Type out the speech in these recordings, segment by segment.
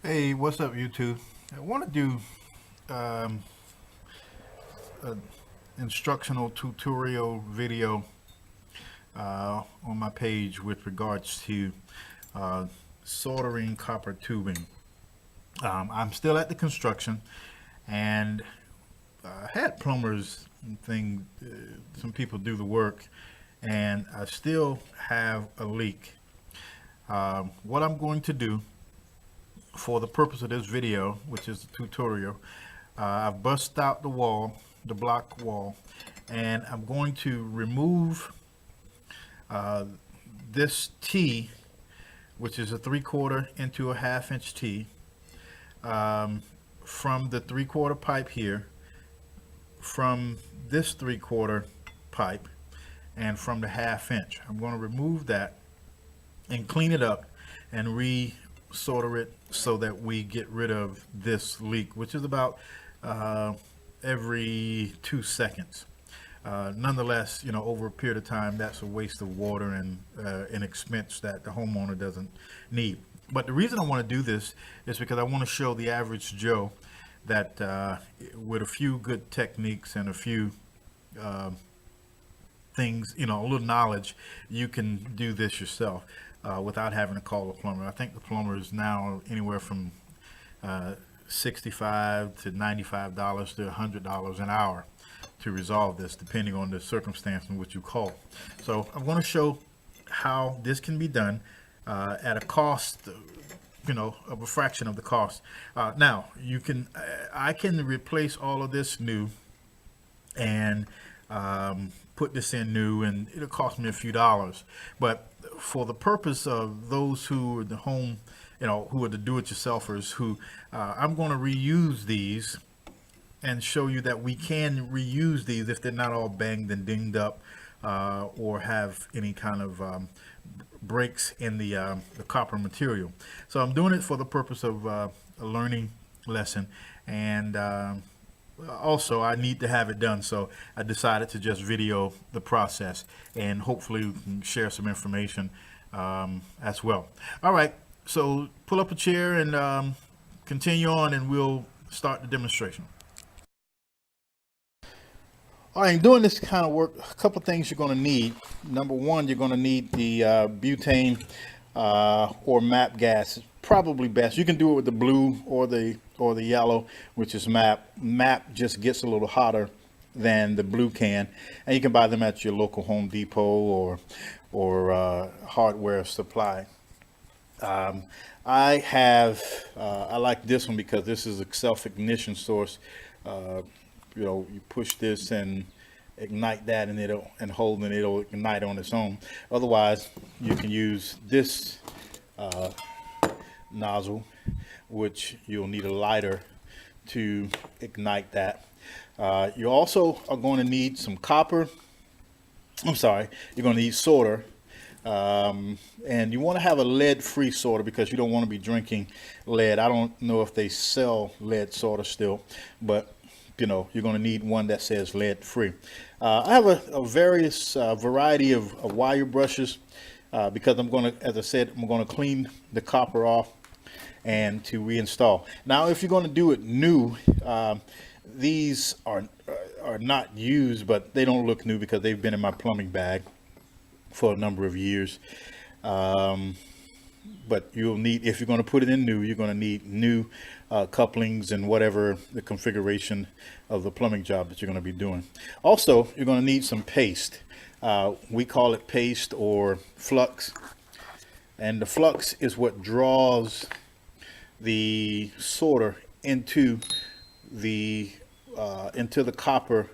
Hey, what's up, YouTube? I want to do um, an instructional tutorial video on my page with regards to uh, soldering copper tubing. I'm still at the construction, and had plumbers and thing. Some people do the work, and I still have a leak. What I'm going to do for the purpose of this video, which is the tutorial, I've bust out the wall, the block wall, and I'm going to remove uh, this T, which is a 3/4 into a 1/2 inch T, um, from the 3/4 pipe here, from this 3/4 pipe, and from the 1/2 inch. I'm going to remove that and clean it up and solder it so that we get rid of this leak, which is about uh, every 2 seconds. Nonetheless, over a period of time, that's a waste of water and an expense that the homeowner doesn't need. But the reason I want to do this is because I want to show the average Joe that with a few good techniques and a few things, a little knowledge, you can do this yourself without having to call a plumber. I think the plumber is now anywhere from uh, $65 to $95 to $100 an hour to resolve this, depending on the circumstance in which you call. So I'm going to show how this can be done at a cost, of a fraction of the cost. Now, I can replace all of this new and put this in new, and it'll cost me a few dollars. But for the purpose of those who are the home, who are the do-it-yourselfers, who I'm going to reuse these and show you that we can reuse these if they're not all banged and dinged up or have any kind of breaks in the copper material. So I'm doing it for the purpose of a learning lesson, and also I need to have it done, so I decided to just video the process, and hopefully we can share some information as well. All right, so pull up a chair and continue on, and we'll start the demonstration. All right, in doing this kind of work, a couple things you're going to need. Number one, you're going to need the butane or MAP gas. It's probably best. You can do it with the blue or the yellow, which is MAP. MAP just gets a little hotter than the blue can, and you can buy them at your local Home Depot or hardware supply. I like this one because this is a self-ignition source. You push this and ignite that, and it'll ignite on its own. Otherwise, you can use this nozzle, which you'll need a lighter to ignite that. You also are going to need some copper. You're going to need solder. And you want to have a lead-free solder because you don't want to be drinking lead. I don't know if they sell lead solder still, but you're going to need one that says lead-free. I have a various variety of wire brushes because I'm going to, as I said, I'm going to clean the copper off and to reinstall. Now, if you're going to do it new, these are not used, but they don't look new because they've been in my plumbing bag for a number of years. But you'll need, if you're going to put it in new, you're going to need new couplings and whatever the configuration of the plumbing job that you're going to be doing. Also, you're going to need some paste. We call it paste or flux, and the flux is what draws the solder into the copper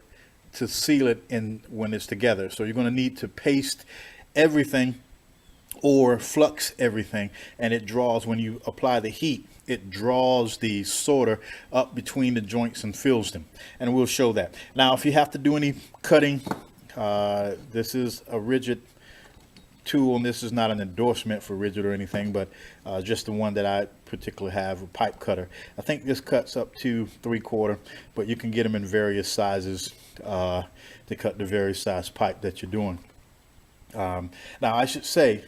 to seal it in when it's together. So you're going to need to paste everything or flux everything, and it draws, when you apply the heat, it draws the solder up between the joints and fills them, and we'll show that. Now, if you have to do any cutting, this is a Ridgid tool, and this is not an endorsement for Ridgid or anything, but just the one that I particularly have, a pipe cutter. I think this cuts up to 3/4, but you can get them in various sizes to cut the various size pipe that you're doing. Now, I should say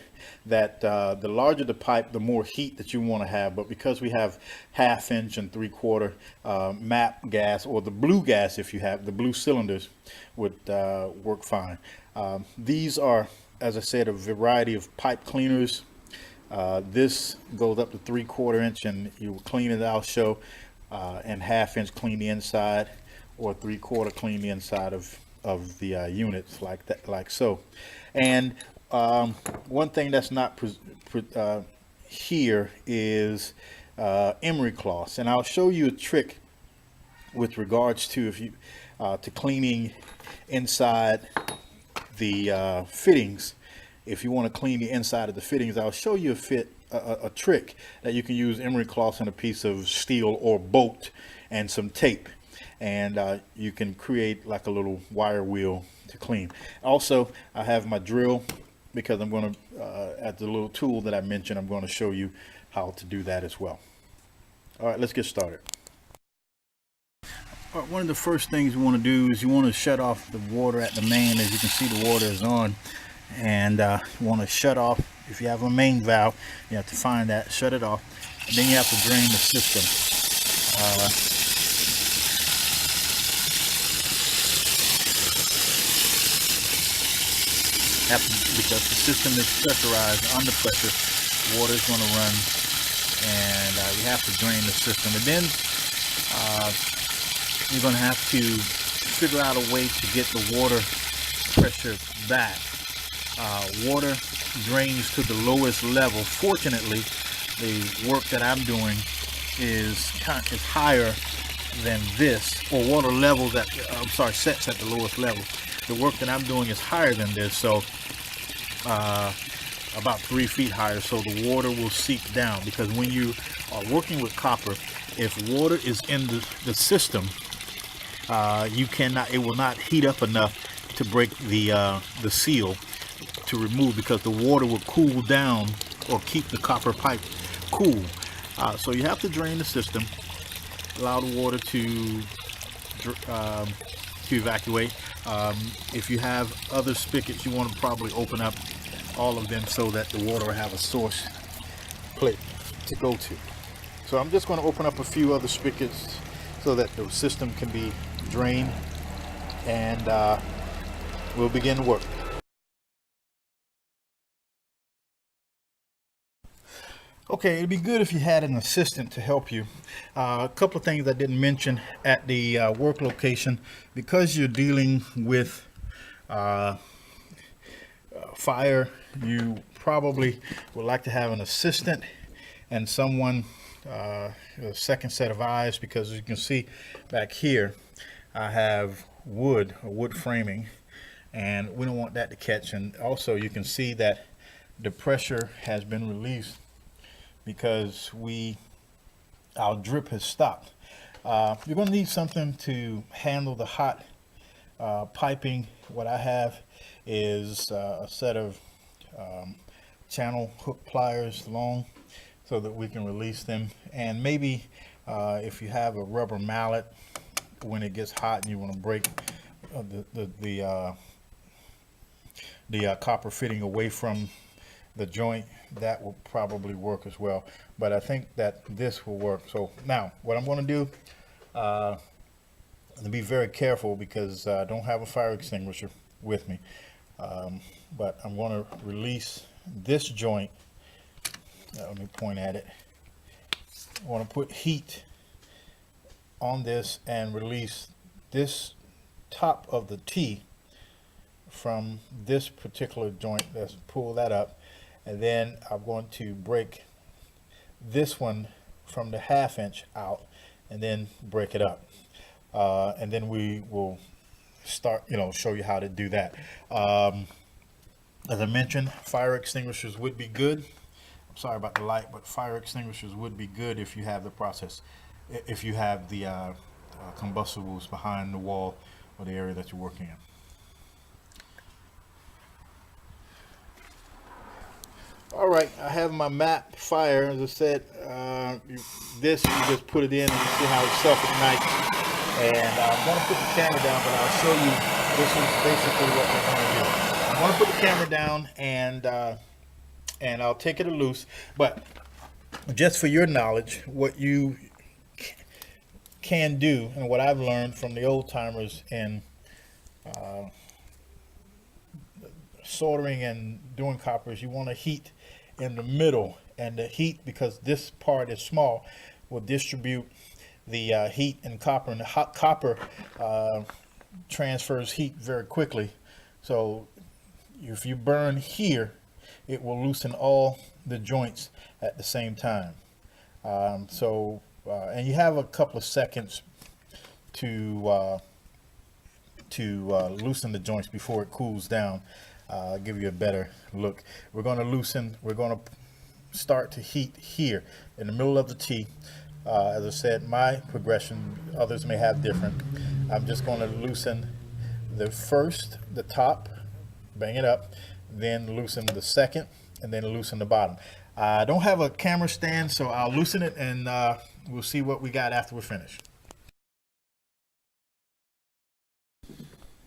that the larger the pipe, the more heat that you want to have. But because we have 1/2 inch and 3/4 MAP gas, or the blue gas, if you have the blue cylinders, would work fine. These are, as I said, a variety of pipe cleaners. This goes up to 3/4 inch, and you will clean it, I'll show, and 1/2 inch clean the inside, or 3/4 clean the inside of the units, like that, like so. And one thing that's not here is emery cloths, and I'll show you a trick with regards to to cleaning inside the fittings. If you want to clean the inside of the fittings, I'll show you a trick that you can use emery cloths and a piece of steel or bolt and some tape, and you can create like a little wire wheel to clean. Also, I have my drill, because I'm going to at the little tool that I mentioned, I'm going to show you how to do that as well. All right, let's get started. All right, one of the first things you want to do is you want to shut off the water at the main. As you can see, the water is on, and you want to shut off. If you have a main valve, you have to find that, shut it off, and then you have to drain the system. Because the system is pressurized, under pressure, water is going to run, and you have to drain the system. And then you're going to have to figure out a way to get the water pressure back. Water drains to the lowest level. Fortunately, the work that I'm doing is higher than this, or water level that sets at the lowest level. The work that I'm doing is higher than this, so about 3 feet higher, so the water will seep down. Because when you are working with copper, if water is in the system, it will not heat up enough to break the seal to remove, because the water will cool down or keep the copper pipe cool. So you have to drain the system, allow the water to evacuate. If you have other spigots, you want to probably open up all of them so that the water will have a source plate to go to. So I'm just going to open up a few other spigots so that the system can be drained, and we'll begin to work. Okay, it'd be good if you had an assistant to help you. A couple of things I didn't mention at the work location. Because you're dealing with fire, you probably would like to have an assistant and someone, a second set of eyes, because as you can see back here, I have wood framing, and we don't want that to catch. And also you can see that the pressure has been released because our drip has stopped. You're going to need something to handle the hot piping. What I have is a set of channel hook pliers long, so that we can release them. And maybe if you have a rubber mallet, when it gets hot and you want to break the copper fitting away from the joint, that will probably work as well. But I think that this will work. So now what I'm going to do, to be very careful, because I don't have a fire extinguisher with me, but I'm going to release this joint. Let me point at it. I want to put heat on this and release this top of the T from this particular joint. Let's pull that up, and then I'm going to break this one from the 1/2 inch out, and then break it up, and then we will start, show you how to do that. As I mentioned, fire extinguishers would be good. I'm sorry about the light, but fire extinguishers would be good if you have the process, if you have the combustibles behind the wall or the area that you're working in. All right, I have my MAP fire. As I said, you just put it in and you see how it self-ignites. And I'm going to put the camera down, but I'll show you. This is basically what we're going to do. I want to put the camera down and I'll take it loose. But just for your knowledge, what you can do and what I've learned from the old timers in soldering and doing copper is you want to heat in the middle, and the heat, because this part is small, will distribute the heat in copper, and the hot copper transfers heat very quickly. So if you burn here, it will loosen all the joints at the same time. And you have a couple of seconds to loosen the joints before it cools down. Give you a better look. We're going to start to heat here in the middle of the T. As I said, my progression, others may have different. I'm just going to loosen the top, bang it up, then loosen the second, and then loosen the bottom. I don't have a camera stand, so I'll loosen it, and we'll see what we got after we're finished.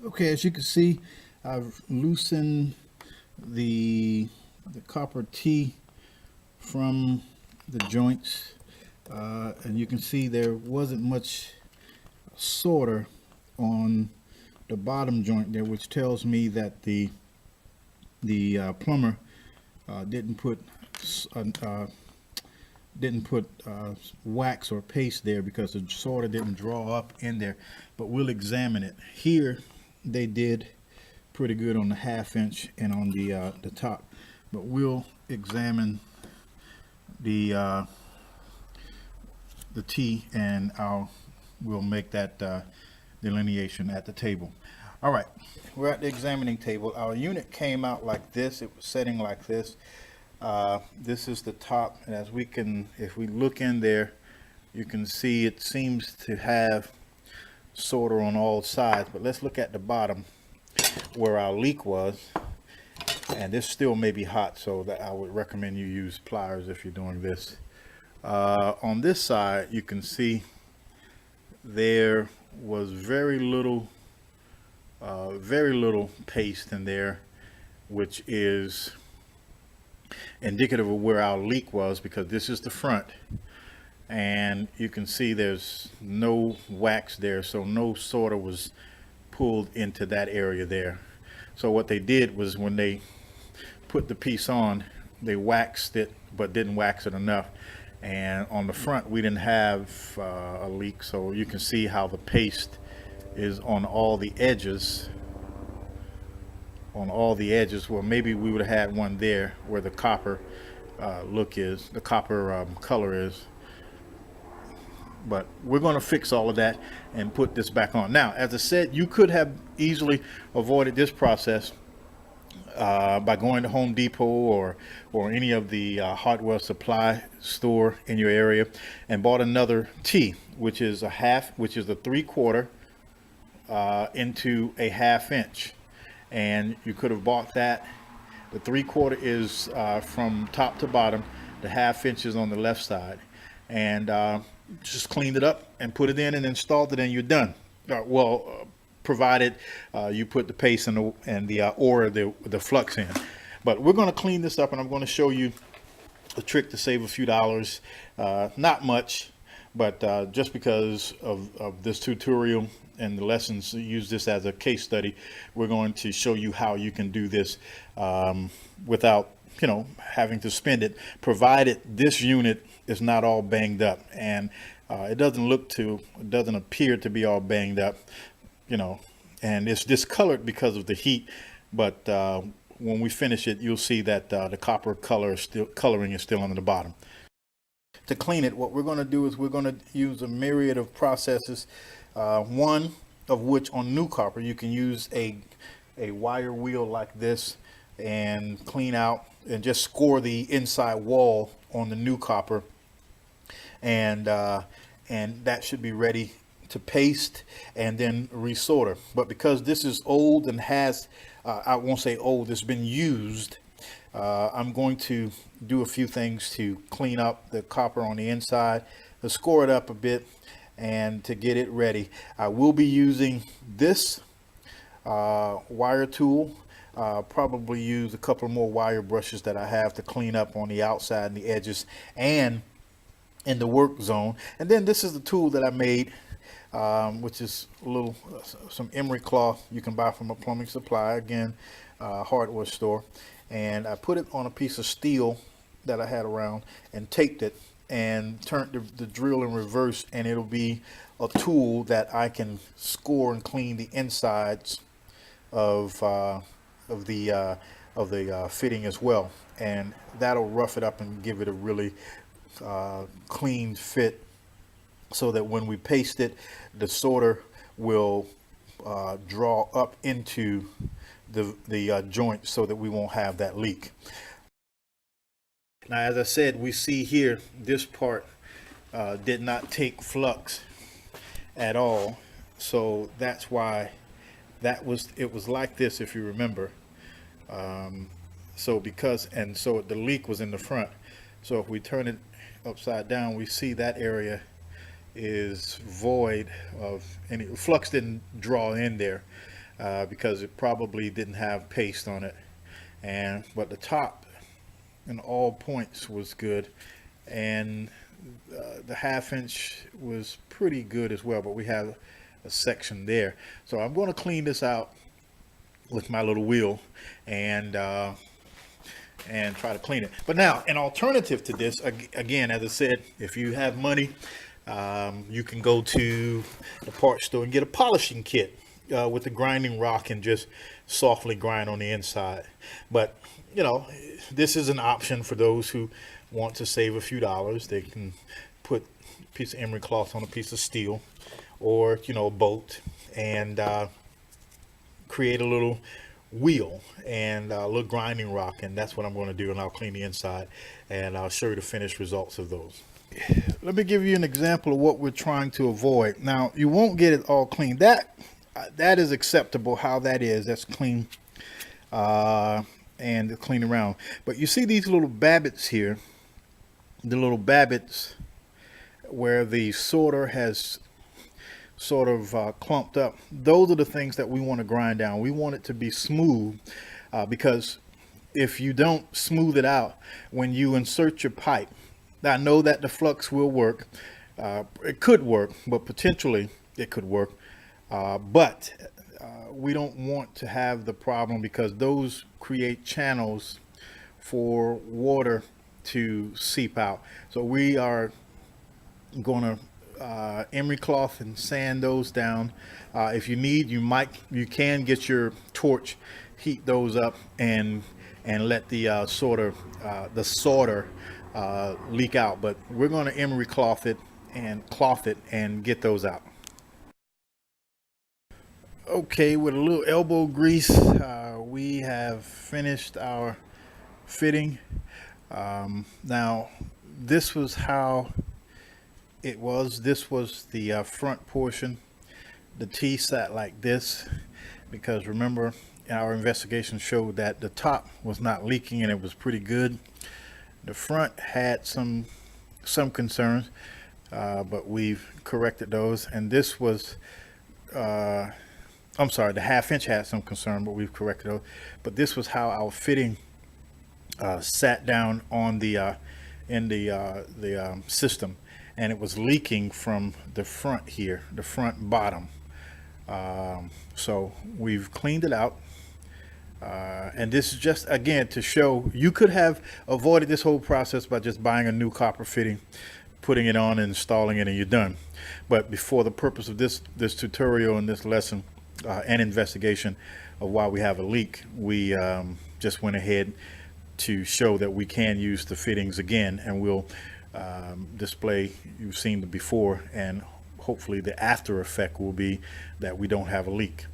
Okay, as you can see, I've loosened the copper T from the joints, and you can see there wasn't much solder on the bottom joint there, which tells me that the plumber didn't put wax or paste there because the solder didn't draw up in there. But we'll examine it. Here they did pretty good on the 1/2 inch and on the top, but we'll examine the T, and we'll make that delineation at the table. All right, we're at the examining table. Our unit came out like this. It was setting like this. This is the top, and if we look in there, you can see it seems to have solder on all sides. But let's look at the bottom where our leak was, and this still may be hot, so that I would recommend you use pliers if you're doing this. On this side, you can see there was very little paste in there, which is indicative of where our leak was, because this is the front, and you can see there's no wax there, so no solder was pulled into that area there. So what they did was, when they put the piece on, they waxed it but didn't wax it enough, and on the front we didn't have a leak, so you can see how the paste is on all the edges. Well, maybe we would have had one there where the copper color is, but we're going to fix all of that and put this back on. Now, as I said, you could have easily avoided this process by going to Home Depot or any of the hardware supply store in your area and bought another T, which is a 3/4 into a 1/2 inch. And you could have bought that. The 3/4 is from top to bottom. The 1/2 inch is on the left side, and just cleaned it up and put it in and installed it, and you're done. Provided you put the paste and the flux in. But we're going to clean this up, and I'm going to show you a trick to save a few dollars. Not much, but just because of this tutorial and the lessons, use this as a case study, we're going to show you how you can do this without having to spend it, provided this unit is not all banged up, and it doesn't appear to be all banged up, and it's discolored because of the heat. But when we finish it, you'll see that the copper coloring is still on the bottom. To clean it, what we're going to do is we're going to use a myriad of processes, one of which, on new copper, you can use a wire wheel like this and clean out and just score the inside wall on the new copper, and that should be ready to paste and then resolder. But because this is old and has I won't say old, it's been used, I'm going to do a few things to clean up the copper on the inside, to score it up a bit, and to get it ready. I will be using this wire tool. Probably use a couple more wire brushes that I have to clean up on the outside and the edges and in the work zone. And then this is the tool that I made, which is a little some emery cloth you can buy from a plumbing supply, again, hardware store. And I put it on a piece of steel that I had around and taped it and turned the drill in reverse, and it'll be a tool that I can score and clean the insides of the fitting as well, and that'll rough it up and give it a really clean fit, so that when we paste it, the solder will draw up into the joint, so that we won't have that leak. Now, as I said, we see here this part did not take flux at all, so that's why it was like this, if you remember. So the leak was in the front. So if we turn it upside down, we see that area is void of any flux. Didn't draw in there because it probably didn't have paste on it, but the top and all points was good, and the 1/2 inch was pretty good as well, but we have a section there. So I'm going to clean this out with my little wheel and try to clean it. But now, an alternative to this, again, as I said, if you have money, you can go to the parts store and get a polishing kit with a grinding rock and just softly grind on the inside. But you know, this is an option for those who want to save a few dollars. They can put a piece of emery cloth on a piece of steel, or a bolt, and create a little wheel and a little grinding rock, and that's what I'm going to do. And I'll clean the inside, and I'll show you the finished results of those. Let me give you an example of what we're trying to avoid. Now, you won't get it all clean. That is acceptable how that is. That's clean. And clean around. But you see these little babbits here, the little babbits where the solder has sort of clumped up. Those are the things that we want to grind down. We want it to be smooth, because if you don't smooth it out when you insert your pipe, now I know that the flux will work. It could work, but potentially it could work. But we don't want to have the problem, because those create channels for water to seep out. So we are going to emery cloth and sand those down. If you need, you can get your torch, heat those up, and let the solder leak out. But we're going to emery cloth it and get those out. Okay, with a little elbow grease, we have finished our fitting. Now, this was how it was. This was the front portion. The T sat like this, because remember, our investigation showed that the top was not leaking and it was pretty good. The front had some concerns, but we've corrected those. And this was I'm sorry, the 1/2 inch had some concern, but we've corrected those. But this was how our fitting sat down on the system, and it was leaking from the front here, the front bottom. So we've cleaned it out, and this is just, again, to show you could have avoided this whole process by just buying a new copper fitting, putting it on and installing it, and you're done. But before the purpose of this tutorial and this lesson and investigation of why we have a leak, we just went ahead to show that we can use the fittings again, and we'll display, you've seen the before, and hopefully the after effect will be that we don't have a leak.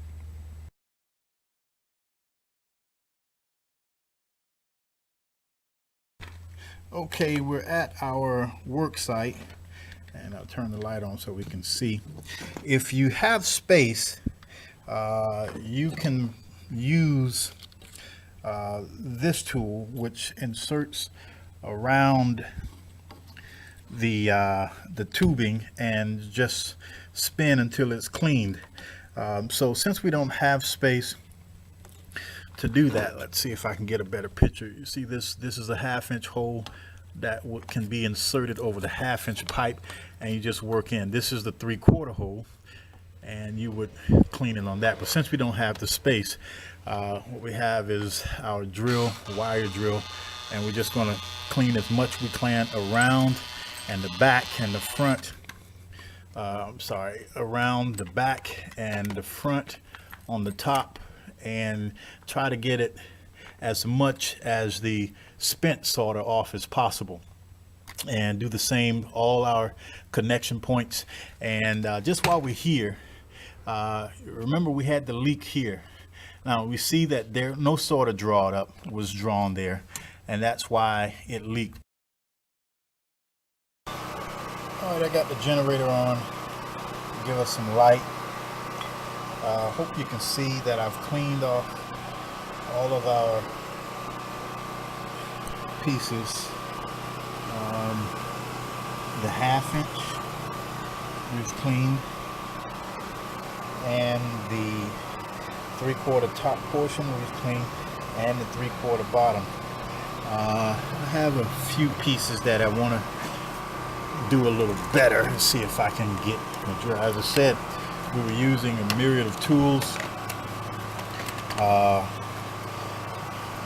Okay, we're at our work site, and I'll turn the light on so we can see. If you have space, you can use this tool, which inserts around the tubing and just spin until it's cleaned. So since we don't have space to do that, let's see if I can get a better picture. You see this is a 1/2-inch hole that can be inserted over the 1/2-inch pipe, and you just work in. This is the 3/4 hole, and you would clean it on that. But since we don't have the space, what we have is our drill, wire drill, and we're just going to clean as much we can around and the back and the front. Around the back and the front on the top, and try to get it as much as the spent solder off as possible, and do the same all our connection points. And just while we're here, remember we had the leak here. Now we see that there no solder was drawn there, and that's why it leaked. All right, I got the generator on to give us some light. Hope you can see that I've cleaned off all of our pieces. The 1/2-inch we've cleaned, and the 3/4 top portion we've cleaned, and the 3/4 bottom. I have a few pieces that I want to do a little better and see if I can get dry. As I said, we were using a myriad of tools.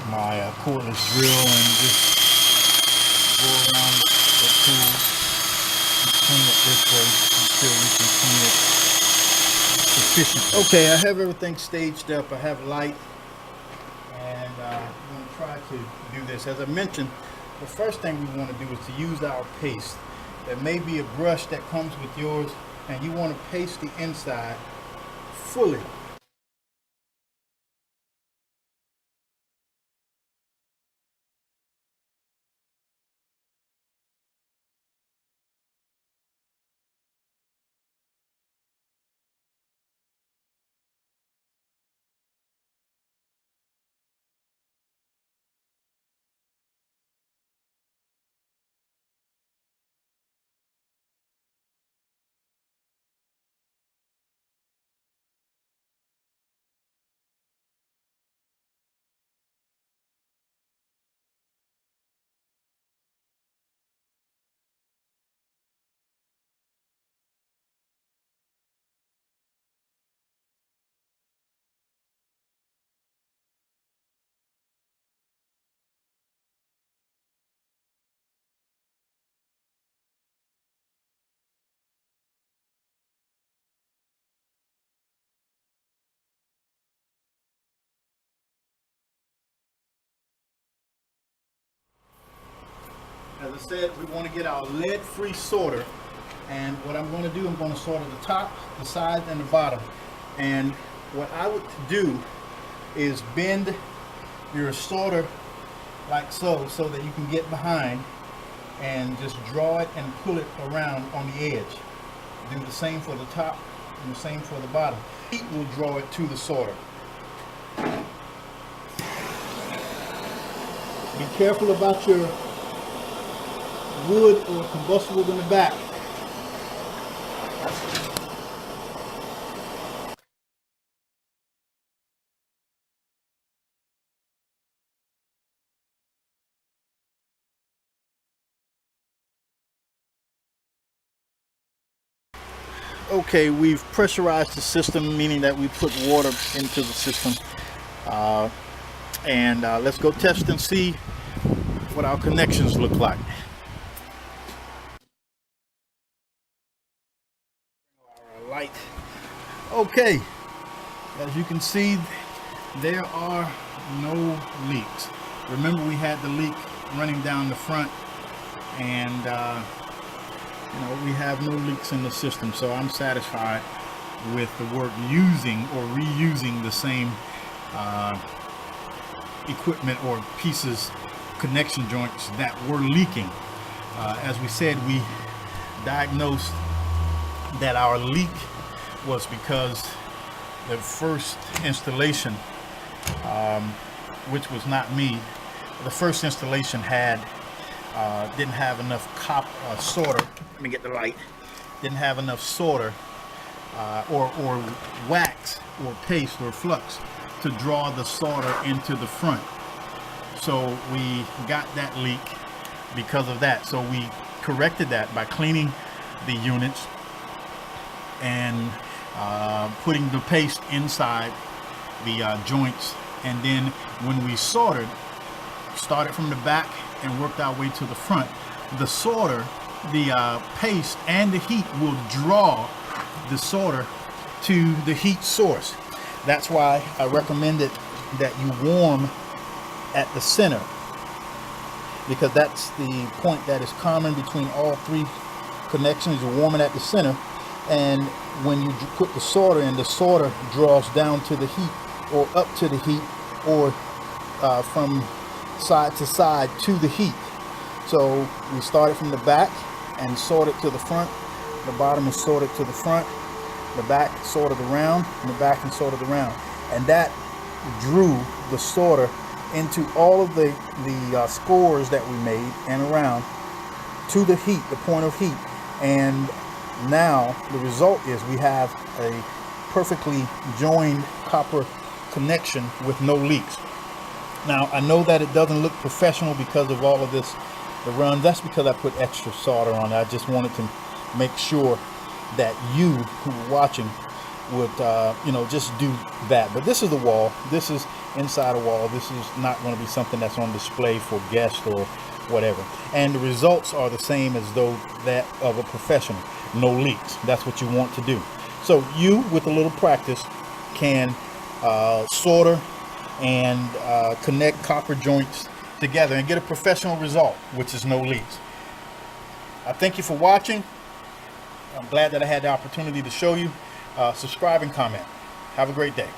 My cordless drill, and just go around the tool and clean it this way until we can clean it sufficiently. Okay, I have everything staged up. I have light, and I'm going to try to do this. As I mentioned, the first thing we want to do is to use our paste. There may be a brush that comes with yours, and you want to paste the inside fully. As I said, we want to get our lead-free solder, and what I'm going to do, I'm going to solder the top, the sides, and the bottom. And what I would do is bend your solder like so that you can get behind and just draw it and pull it around on the edge. Do the same for the top and the same for the bottom. Heat will draw it to the solder. Be careful about your wood or combustibles in the back. Okay, we've pressurized the system, meaning that we put water into the system. Let's go test and see what our connections look like. Our light. Okay, as you can see, there are no leaks. Remember, we had the leak running down the front, and we have no leaks in the system, so I'm satisfied with the work using or reusing the same equipment or pieces, connection joints that were leaking. As we said, we diagnosed that our leak was because the first installation, which was not me, the first installation didn't have enough solder. Let me get the light. Didn't have enough solder or wax or paste or flux to draw the solder into the front. So we got that leak because of that. So we corrected that by cleaning the units and putting the paste inside the joints. And then when we soldered, started from the back and worked our way to the front, the solder, the paste and the heat will draw the solder to the heat source. That's why I recommended that you warm at the center, because that's the point that is common between all three connections. You warm it at the center, and when you put the solder in, the solder draws down to the heat or up to the heat, or from side to side to the heat. So we started from the back and soldered to the front. The bottom is soldered to the front, the back soldered around, and the back and soldered around, and that drew the solder into all of the scores that we made and around to the heat, the point of heat. And now the result is we have a perfectly joined copper connection with no leaks. Now I know that it doesn't look professional because of all of this, the run. That's because I put extra solder on it. I just wanted to make sure that you who are watching would just do that. But this is the wall, this is inside a wall. This is not going to be something that's on display for guests or whatever, and the results are the same as though that of a professional. No leaks. That's what you want to do. So you, with a little practice, can solder and connect copper joints together and get a professional result, which is no leaks. I thank you for watching. I'm glad that I had the opportunity to show you. Subscribe and comment. Have a great day.